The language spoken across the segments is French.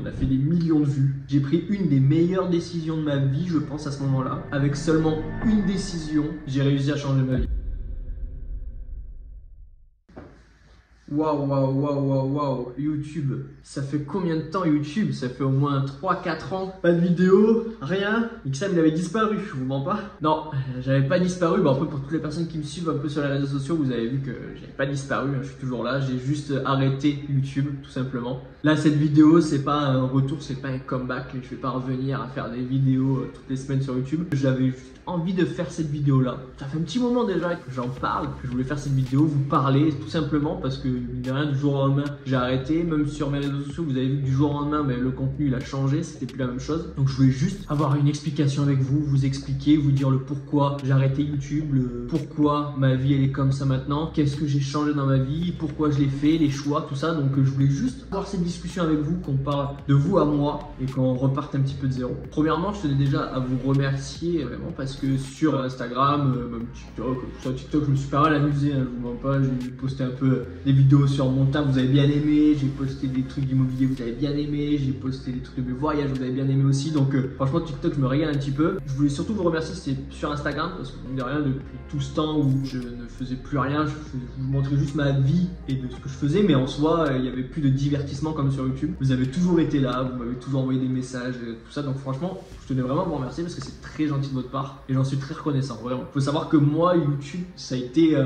On a fait des millions de vues. J'ai pris une des meilleures décisions de ma vie, je pense, à ce moment-là. Avec seulement une décision, j'ai réussi à changer ma vie. Waouh, YouTube. Ça fait combien de temps YouTube? Ça fait au moins 3-4 ans. Pas de vidéo, rien. Ixam il avait disparu, je vous mens pas. Non, j'avais pas disparu. Bon après pour toutes les personnes qui me suivent un peu sur les réseaux sociaux, vous avez vu que j'avais pas disparu, je suis toujours là. J'ai juste arrêté YouTube tout simplement. Là cette vidéo c'est pas un retour, c'est pas un comeback. Je vais pas revenir à faire des vidéos toutes les semaines sur YouTube. J'avais juste envie de faire cette vidéo là. Ça fait un petit moment déjà que j'en parle, que je voulais faire cette vidéo, vous parler tout simplement parce que mine de rien, du jour au lendemain j'ai arrêté. Même sur mes réseaux sociaux vous avez vu que du jour au lendemain le contenu il a changé, c'était plus la même chose. Donc je voulais juste avoir une explication avec vous, vous expliquer, vous dire le pourquoi j'ai arrêté YouTube, le pourquoi ma vie elle est comme ça maintenant, qu'est-ce que j'ai changé dans ma vie, pourquoi je l'ai fait, les choix, tout ça. Donc je voulais juste avoir cette discussion avec vous, qu'on parle de vous à moi et qu'on reparte un petit peu de zéro. Premièrement je tenais déjà à vous remercier vraiment parce que sur Instagram, même TikTok, sur TikTok je me suis pas mal amusé, je vous mens pas, j'ai posté un peu des vidéos sur mon taf, vous avez bien aimé, j'ai posté des trucs d'immobilier, vous avez bien aimé, j'ai posté des trucs de mes voyages, vous avez bien aimé aussi. Donc franchement TikTok je me régale un petit peu. Je voulais surtout vous remercier, c'était sur Instagram parce que mine de rien depuis tout ce temps où je ne faisais plus rien, je vous montrais juste ma vie et de ce que je faisais, mais en soi il n'y avait plus de divertissement comme sur YouTube. Vous avez toujours été là, vous m'avez toujours envoyé des messages, tout ça. Donc franchement je tenais vraiment à vous remercier parce que c'est très gentil de votre part et j'en suis très reconnaissant, vraiment. Faut savoir que moi YouTube ça a été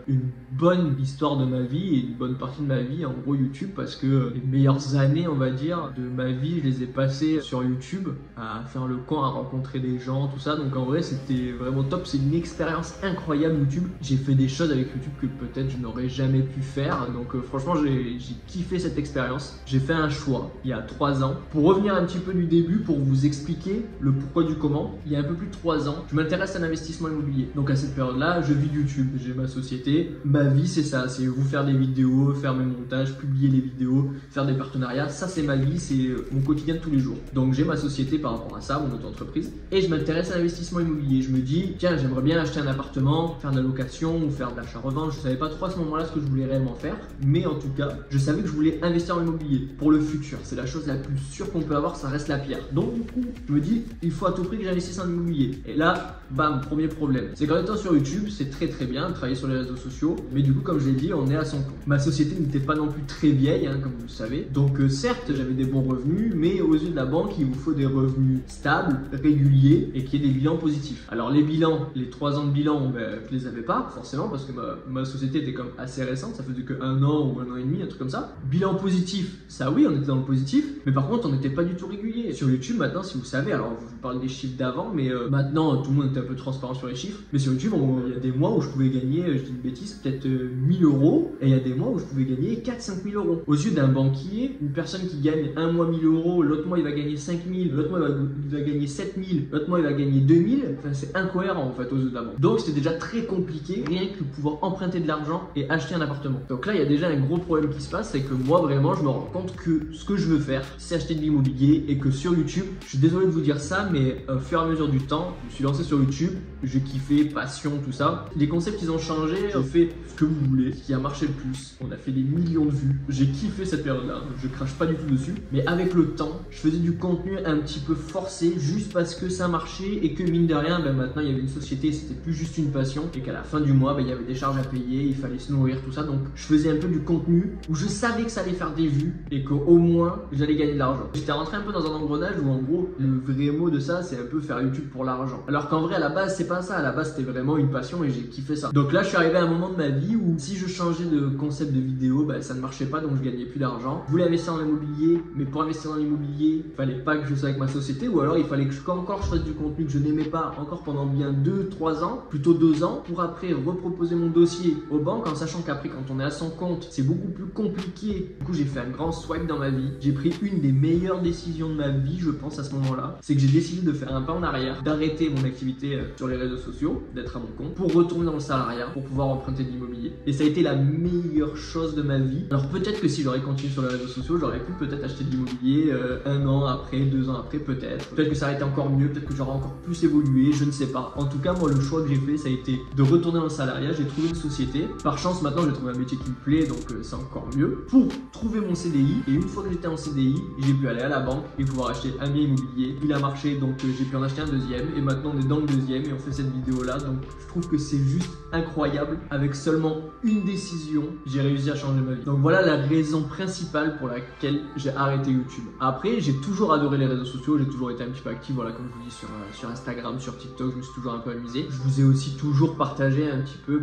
une bonne histoire de ma vie et une bonne partie de ma vie en gros YouTube, parce que les meilleures années on va dire de ma vie je les ai passées sur YouTube à faire le con, à rencontrer des gens, tout ça. Donc en vrai c'était vraiment top, c'est une expérience incroyable YouTube. J'ai fait des choses avec YouTube que peut-être je n'aurais jamais pu faire. Donc franchement j'ai kiffé cette expérience. J'ai fait un choix il y a 3 ans. Pour revenir un petit peu du début, pour vous expliquer le pourquoi du comment, il y a un peu plus de 3 ans je m'intéresse à l'investissement immobilier. Donc à cette période là je vis de YouTube, j'ai ma société, ma vie c'est ça, c'est vous faire des vidéos, faire mes montages, publier les vidéos, faire des partenariats. Ça c'est ma vie, c'est mon quotidien de tous les jours. Donc j'ai ma société par rapport à ça, mon auto-entreprise, et je m'intéresse à l'investissement immobilier. Je me dis tiens j'aimerais bien acheter un appartement, faire de la location ou faire de l'achat-revente. Je savais pas trop à ce moment là ce que je voulais réellement faire, mais en tout cas je savais que je voulais investir en immobilier pour le futur. C'est la chose la plus sûre qu'on peut avoir, ça reste la pierre. Donc du coup je me dis il faut à tout prix que j'investisse en immobilier. Et là bam, premier problème, c'est qu'en étant sur YouTube c'est très bien de travailler sur les réseaux sociaux, mais du coup comme je l'ai dit on est à son compte. Ma société n'était pas non plus très vieille comme vous le savez, donc certes j'avais des bons revenus, mais aux yeux de la banque il vous faut des revenus stables, réguliers et qu'il y ait des bilans positifs. Alors les bilans, les 3 ans de bilan, je les avais pas forcément parce que ma société était comme assez récente, ça faisait que 1 an ou 1 an et demi, un truc comme ça. Bilan positif, ça oui on était dans le positif, mais par contre on n'était pas du tout régulier. Sur YouTube maintenant si vous savez, alors je vous parle des chiffres d'avant, mais maintenant tout le monde était un peu transparent sur les chiffres, mais sur YouTube il y a des mois où je pouvais gagner, je dis une bêtise, peut-être 1000 euros, et il y a des mois où je pouvais gagner 4-5 000 euros. Aux yeux d'un banquier, une personne qui gagne un mois 1000 euros, l'autre mois il va gagner 5000, l'autre mois il va gagner 7000, l'autre mois il va gagner 2000, enfin c'est incohérent en fait aux yeux de la banque. Donc c'était déjà très compliqué, rien que pouvoir emprunter de l'argent et acheter un appartement. Donc là il y a déjà un gros problème qui se passe, c'est que moi vraiment je me rends compte que ce que je veux faire c'est acheter de l'immobilier, et que sur YouTube, je suis désolé de vous dire ça, mais au fur et à mesure du temps, je me suis lancé sur YouTube, j'ai kiffé, passion, tout ça. Les concepts ils ont changé, j'ai fait ce que vous voulez, ce qui a marché le plus. On a fait des millions de vues, j'ai kiffé cette période-là, je crache pas du tout dessus. Mais avec le temps, je faisais du contenu un petit peu forcé juste parce que ça marchait et que mine de rien, maintenant il y avait une société, c'était plus juste une passion, et qu'à la fin du mois, il y avait des charges à payer, il fallait se nourrir, tout ça. Donc je faisais un peu du contenu où je savais que ça allait faire des vues et qu'au moins j'allais gagner de l'argent. J'étais rentré un peu dans un engrenage où en gros le vrai mot de ça c'est un peu faire YouTube pour l'argent. Alors qu'en vrai à la base c'est pas ça, à la base c'était vraiment une passion et j'ai kiffé ça. Donc là je suis arrivé à un moment de ma vie où si je changeais de concept de vidéo, ça ne marchait pas, donc je gagnais plus d'argent. Je voulais investir dans l'immobilier, mais pour investir dans l'immobilier, il fallait pas que je sois avec ma société, ou alors il fallait que je fasse du contenu que je n'aimais pas encore pendant bien 2-3 ans, plutôt 2 ans, pour après reproposer mon dossier aux banques, en sachant qu'après quand on est à son compte, c'est beaucoup plus compliqué. Du coup j'ai fait un grand swipe dans ma vie. J'ai pris une des meilleures décisions de ma vie, je pense à ce moment-là, c'est que j'ai décidé de faire un pas en arrière, d'arrêter mon activité sur les réseaux sociaux, d'être à mon compte, pour retourner dans le salariat, pour pouvoir emprunter de l'immobilier. Et ça a été la meilleure chose de ma vie. Alors peut-être que si j'aurais continué sur les réseaux sociaux, j'aurais pu peut-être acheter de l'immobilier 1 an après, 2 ans après, peut-être. Peut-être que ça aurait été encore mieux, peut-être que j'aurais encore plus évolué, je ne sais pas. En tout cas, moi, le choix que j'ai fait, ça a été de retourner dans le salariat. J'ai trouvé une société. Par chance, maintenant, j'ai trouvé un métier qui me plaît, donc c'est encore mieux. Pour trouver mon CDI, CDI. Et une fois que j'étais en CDI, j'ai pu aller à la banque et pouvoir acheter un bien immobilier. Il a marché, donc j'ai pu en acheter un deuxième. Et maintenant on est dans le deuxième et on fait cette vidéo là. Donc je trouve que c'est juste incroyable. Avec seulement une décision, j'ai réussi à changer ma vie. Donc voilà la raison principale pour laquelle j'ai arrêté YouTube. Après, j'ai toujours adoré les réseaux sociaux, j'ai toujours été un petit peu actif, voilà, comme je vous dis, sur Instagram, sur TikTok, je me suis toujours un peu amusé. Je vous ai aussi toujours partagé un petit peu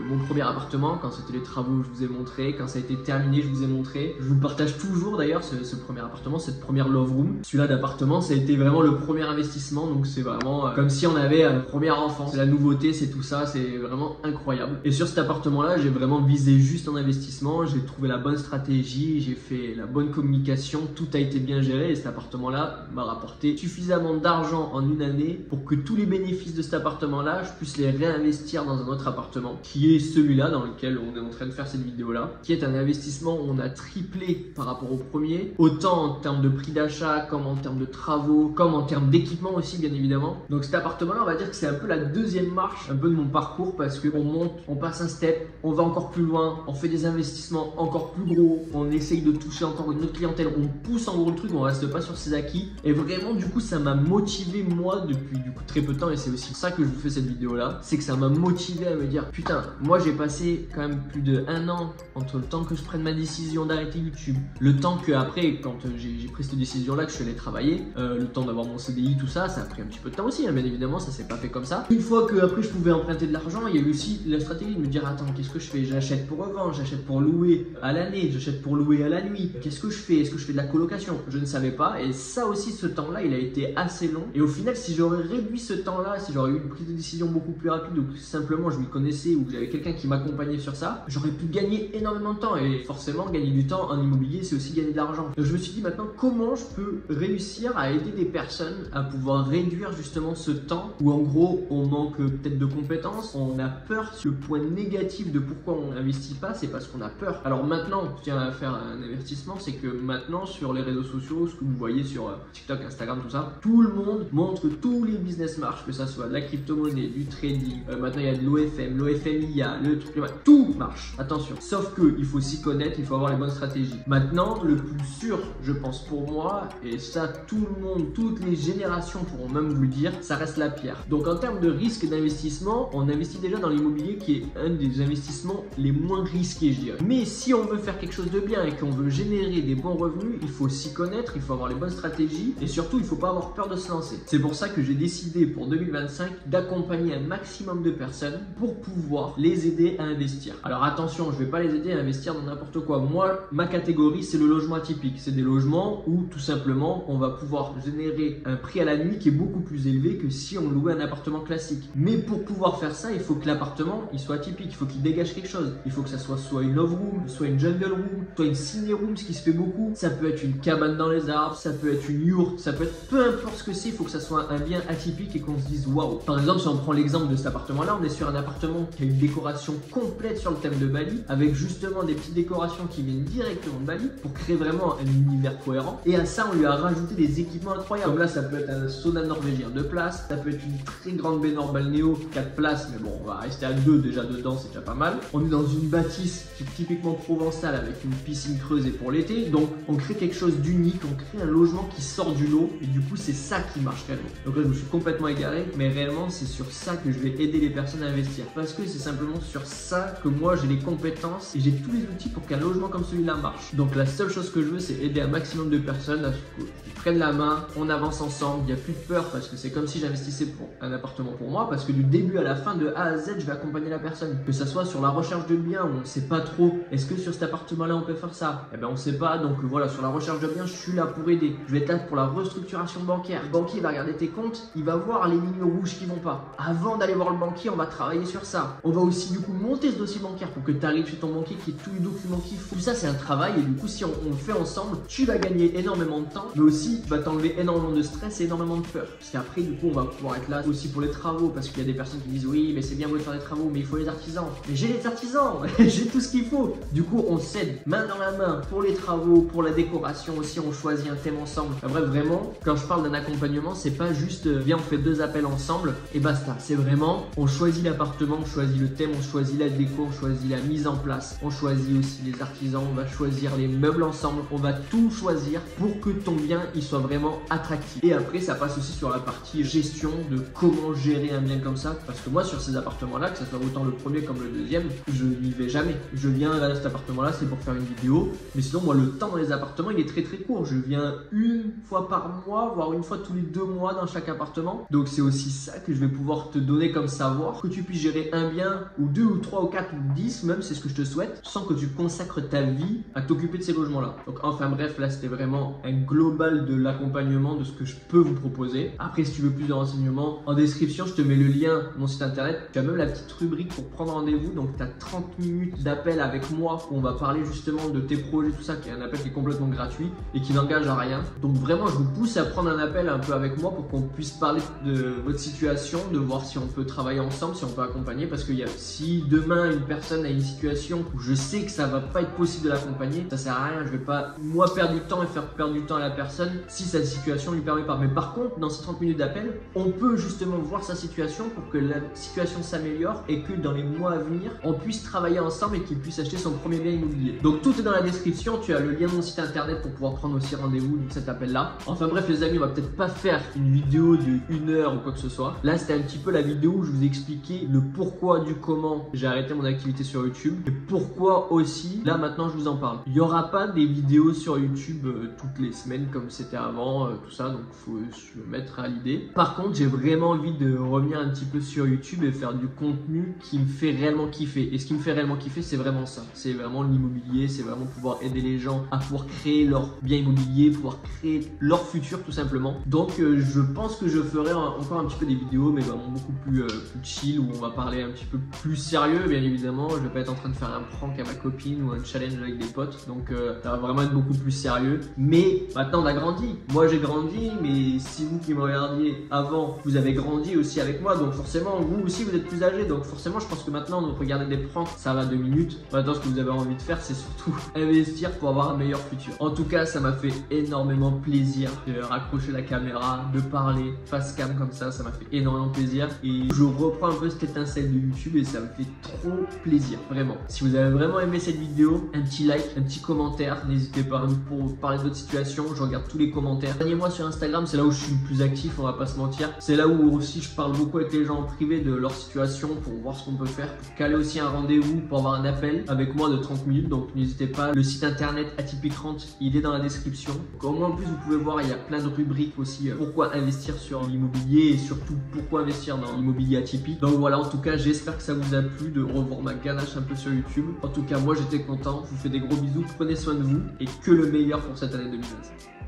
mon premier appartement, quand c'était les travaux, je vous ai montré, quand ça a été terminé, je vous ai montré. Je vous le partage toujours d'ailleurs, ce premier appartement, cette première love room. Celui-là d'appartement, ça a été vraiment le premier investissement, donc c'est vraiment comme si on avait un premier enfant. C'est la nouveauté, c'est tout ça, c'est vraiment incroyable. Et sur cet appartement-là, j'ai vraiment visé juste en investissement, j'ai trouvé la bonne stratégie, j'ai fait la bonne communication, tout a été bien géré et cet appartement-là m'a rapporté suffisamment d'argent en une année pour que tous les bénéfices de cet appartement-là, je puisse les réinvestir dans un autre appartement qui est celui-là dans lequel on est en train de faire cette vidéo-là, qui est un investissement où on a triplé par rapport au premier, autant en termes de prix d'achat, comme en termes de travaux, comme en termes d'équipement aussi bien évidemment. Donc cet appartement-là, on va dire que c'est un peu la deuxième marche un peu de mon parcours parce qu'on monte, on passe un step, on va encore plus loin, on fait des investissements encore plus gros, on essaye de toucher encore une autre clientèle, on pousse en gros le truc, on reste pas sur ses acquis. Et vraiment du coup ça m'a motivé moi depuis du coup très peu de temps et c'est aussi ça que je vous fais cette vidéo là, c'est que ça m'a motivé à me dire putain, moi j'ai passé quand même plus de 1 an entre le temps que je prenne ma décision d'arrêter YouTube, le temps que après quand j'ai pris cette décision là que je suis allé travailler, le temps d'avoir mon CDI, tout ça, ça a pris un petit peu de temps aussi, hein, bien évidemment ça s'est pas fait comme ça. Une fois que après je pouvais emprunter de l'argent, il y a eu aussi la stratégie de me dire attends, qu'est-ce que je fais? J'achète pour revendre, j'achète pour louer à l'année, j'achète pour louer à la nuit, qu'est-ce que je fais? Est-ce que je fais de la colocation? Je ne savais pas et ça aussi ce temps là il a été assez long et au final si j'aurais réduit ce temps là, si j'aurais eu une prise de décision beaucoup plus rapide ou simplement je m'y connaissais ou que j'avais quelqu'un qui m'accompagnait sur ça, j'aurais pu gagner énormément de temps et forcément gagner du temps en immobilier c'est aussi gagner de l'argent. Donc je me suis dit maintenant comment je peux réussir à aider des personnes à pouvoir réduire justement ce temps où en gros on manque peut-être de compétences, on a peur. Le point négatif de pourquoi on n'investit pas c'est parce qu'on a peur. Alors maintenant je tiens à faire un avertissement, c'est que maintenant sur les réseaux sociaux, ce que vous voyez sur TikTok, Instagram, tout ça, tout le monde montre que tous les business marchent, que ça soit de la crypto-monnaie, du trading, maintenant il y a de l'OFMIA, le truc, tout marche, attention. Sauf que il faut s'y connaître, il faut avoir les bonnes stratégies. Maintenant, le plus sûr, je pense pour moi, et ça tout le monde, toutes les générations pourront même vous le dire, ça reste la pierre. Donc en termes de risque d'investissement, on investit déjà dans l'immobilier qui est un des investissements les moins risqués, je dirais. Mais si on veut faire quelque chose de bien et qu'on veut générer des bons revenus, il faut s'y connaître, il faut avoir les bonnes stratégies et surtout il ne faut pas avoir peur de se lancer. C'est pour ça que j'ai décidé pour 2025 d'accompagner un maximum de personnes pour pouvoir les aider à investir. Alors attention, je ne vais pas les aider à investir dans n'importe quoi. Moi, ma catégorie c'est le logement atypique. C'est des logements où tout simplement on va pouvoir générer un prix à la nuit qui est beaucoup plus élevé que si on louait un appartement classique. Mais pour pouvoir faire ça, il faut que l'appartement il soit atypique, il faut qu'il dégage quelque chose. Il faut que ça soit une love room, soit une jungle room, soit une ciné room, ce qui se fait beaucoup. Ça peut être une cabane dans les arbres, ça peut être une yourte, ça peut être peu importe ce que c'est, il faut que ça soit un bien atypique et qu'on se dise waouh. Par exemple, si on prend l'exemple de cet appartement là, on est sur un appartement qui a une décoration complète sur le thème de Bali, avec justement des petites décorations qui viennent directement de Bali pour créer vraiment un univers cohérent. Et à ça, on lui a rajouté des équipements incroyables. Comme là, ça peut être un sauna norvégien 2 places, ça peut être une très grande baignoire balnéo 4 places, mais bon, on va rester à 2 déjà dedans, c'est déjà pas mal. On est dans une bâtisse qui est typiquement provençale avec une piscine creusée pour l'été, donc on crée quelque chose d'unique, on crée un logement qui sort du lot et du coup c'est ça qui marche réellement. Donc là je me suis complètement égaré, mais réellement c'est sur ça que je vais aider les personnes à investir parce que c'est simplement sur ça que moi j'ai les compétences et j'ai tous les outils pour qu'un logement comme celui-là marche. Donc la seule chose que je veux c'est aider un maximum de personnes à ce qu'ils prennent la main, on avance ensemble, il n'y a plus de peur parce que c'est comme si j'investissais pour un appartement pour moi parce que du début à la fin, de A à Z, je vais accompagner la personne. Que ça soit sur la recherche de biens où on ne sait pas trop, est-ce que sur cet appartement-là on peut faire ça? Eh bien on ne sait pas, donc voilà, sur la recherche de biens, je suis là pour aider. Je vais être là pour la restructuration bancaire. Le banquier va regarder tes comptes, il va voir les lignes rouges qui vont pas. Avant d'aller voir le banquier, on va travailler sur ça. On va aussi du coup monter ce dossier bancaire pour que tu arrives chez ton banquier qui ait tous les documents qu'il faut. Tout ça c'est un travail et du coup si on le fait ensemble, tu vas gagner énormément de temps, mais aussi tu vas t'enlever énormément de stress et énormément de peur. Parce qu'après du coup on va pouvoir être là aussi pour les travaux parce qu'il y a des personnes qui disent oui mais c'est bien beau de faire des travaux mais il faut les artisans. Mais j'ai les artisans, j'ai tout ce qu'il faut. Du coup on s'aide main dans la main pour les travaux, pour la décoration aussi, on choisit un thème ensemble. Bref vraiment quand je parle d'un accompagnement c'est pas juste viens on fait 2 appels ensemble et basta. C'est vraiment on choisit l'appartement, on choisit le thème, on choisit la déco, on choisit la mise en place, on choisit aussi les artisans, on va choisir les meubles ensemble, on va tout choisir pour que ton bien il soit vraiment attractif. Et après ça passe aussi sur la partie gestion de comment gérer un bien comme ça, parce que moi sur ces appartements là, que ce soit autant le premier comme le deuxième, je n'y vais jamais. Je viens à cet appartement là, c'est pour faire une vidéo, mais sinon moi le temps dans les appartements il est très court. Je viens une fois par mois, voire une fois tous les 2 mois dans chaque appartement. Donc c'est aussi ça que je vais pouvoir te donner comme savoir, que tu puisses gérer un bien ou 2 ou 3 ou 4 ou 10 même, c'est ce que je te souhaite, sans que tu consacres ta vie à t'occuper de ces logements là. Donc enfin bref, là c'était vraiment un global de l'accompagnement de ce que je peux vous proposer. Après si tu veux plus de renseignements, en description je te mets le lien de mon site internet. Tu as même la petite rubrique pour prendre rendez-vous, donc tu as 30 minutes d'appel avec moi où on va parler justement de tes projets, tout ça, qui est un appel qui est complètement gratuit et qui n'engage à rien. Donc vraiment je vous pousse à prendre un appel un peu avec moi pour qu'on puisse parler de votre situation, de voir si on peut travailler ensemble, si on peut accompagner, parce que si demain une personne a une situation où je sais que ça va pas être possible de l'accompagner, ça sert à rien. Je vais pas moi perdre du temps et faire perdre du temps à la personne si sa situation lui permet pas. Mais par contre dans ces 30 minutes d'appel, on peut justement voir sa situation pour que la situation s'améliore et que dans les mois à venir on puisse travailler ensemble et qu'il puisse acheter son premier bien immobilier. Donc tout est dans la description, tu as le lien de mon site internet pour pouvoir prendre aussi rendez-vous de cet appel là. Enfin bref les amis, on va peut-être pas faire une vidéo de 1 heure ou quoi que ce soit. Là c'était un petit peu la vidéo où je vous ai expliqué le pourquoi du comment j'ai arrêté mon activité sur YouTube et pourquoi aussi là maintenant je vous en parle. Il n'y aura pas des vidéos sur YouTube toutes les semaines comme c'était avant, tout ça, donc faut se mettre à l'idée. Par contre j'ai vraiment envie de revenir un petit peu sur YouTube et faire du contenu qui me fait réellement kiffer. Et ce qui me fait réellement kiffer, c'est vraiment ça, c'est vraiment l'immobilier, c'est vraiment pouvoir aider les gens à pouvoir créer leur bien immobilier, pouvoir créer leur futur tout simplement. Donc je pense que je ferai encore un petit peu des vidéos, mais vraiment beaucoup plus chill, où on va parler un petit peu plus sérieux. Bien évidemment, je vais pas être en train de faire un prank à ma copine ou un challenge avec des potes, donc ça va vraiment être beaucoup plus sérieux. Mais maintenant on a grandi, moi j'ai grandi, mais si vous qui me regardiez avant, vous avez grandi aussi avec moi, donc forcément vous aussi vous êtes plus âgés, donc forcément je pense que maintenant donc regarder des pranks ça va 2 minutes. Maintenant ce que vous avez envie de faire, c'est surtout investir pour avoir un meilleur futur. En tout cas ça m'a fait énormément plaisir de raccrocher la caméra, de parler face cam comme ça m'a fait énormément plaisir et je reprends un peu cette étincelle de YouTube et ça me fait trop plaisir, vraiment. Si vous avez vraiment aimé cette vidéo, un petit like, un petit commentaire, n'hésitez pas pour parler de votre situation, je regarde tous les commentaires. Rejoignez-moi sur Instagram, c'est là où je suis le plus actif, on va pas se mentir. C'est là où aussi je parle beaucoup avec les gens en privé de leur situation pour voir ce qu'on peut faire, pour caler aussi un rendez-vous, pour avoir un appel avec moi de 30 minutes, donc n'hésitez pas. Le site internet Atypique Rente, il est dans la description. Au moins en plus vous pouvez voir, il y a plein de rubriques aussi, pourquoi investir sur l'immobilier et surtout pourquoi investir dans l'immobilier atypique. Donc voilà, en tout cas j'espère que ça vous a plu de revoir ma ganache un peu sur YouTube. En tout cas moi j'étais content, je vous fais des gros bisous, prenez soin de vous et que le meilleur pour cette année 2025.